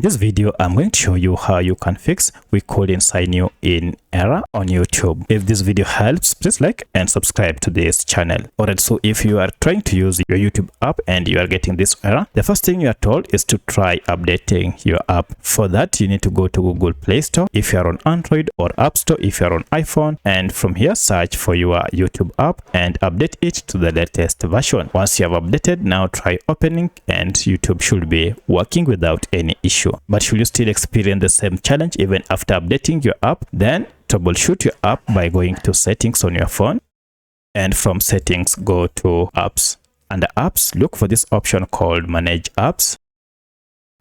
this video, I'm going to show you how you can fix "we couldn't sign you in" error on YouTube. If this video helps, please like and subscribe to this channel. Alright, so if you are trying to use your YouTube app and you are getting this error, the first thing you are told is to try updating your app. For that, you need to go to Google Play Store if you are on Android, or App Store if you are on iPhone, and from here search for your YouTube app and update it to the latest version. Once you have updated, now try opening and YouTube should be working without any issue. But should you still experience the same challenge even after updating your app, then troubleshoot your app by going to settings on your phone, and from settings go to apps. Under apps, look for this option called manage apps.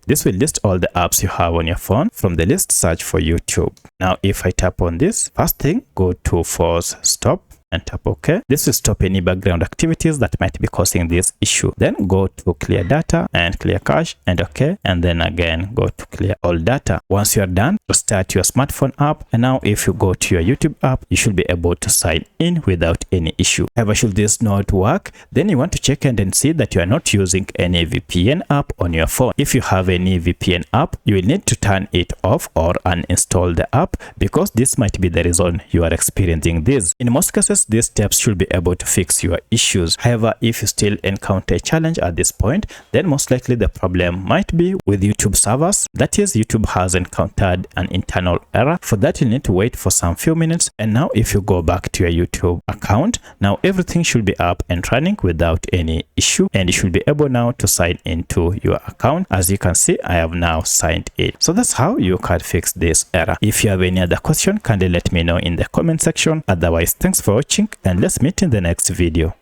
This will list all the apps you have on your phone. From the list, search for YouTube. Now if I tap on this, first thing, go to force stop and tap OK. This will stop any background activities that might be causing this issue. Then go to clear data and clear cache and OK. And then again go to clear all data. Once you are done, start your smartphone app. And now if you go to your YouTube app, you should be able to sign in without any issue. However, should this not work, then you want to check and see that you are not using any VPN app on your phone. If you have any VPN app, you will need to turn it off or uninstall the app, because this might be the reason you are experiencing this. In most cases, these steps should be able to fix your issues. However, if you still encounter a challenge at this point, then most likely the problem might be with YouTube servers. That is, YouTube has encountered an internal error. For that, you need to wait for some few minutes. And now if you go back to your YouTube account, now everything should be up and running without any issue, and you should be able now to sign into your account. As you can see, I have now signed in. So that's how you can fix this error. If you have any other question, kindly let me know in the comment section. Otherwise, thanks for watching, and let's meet in the next video.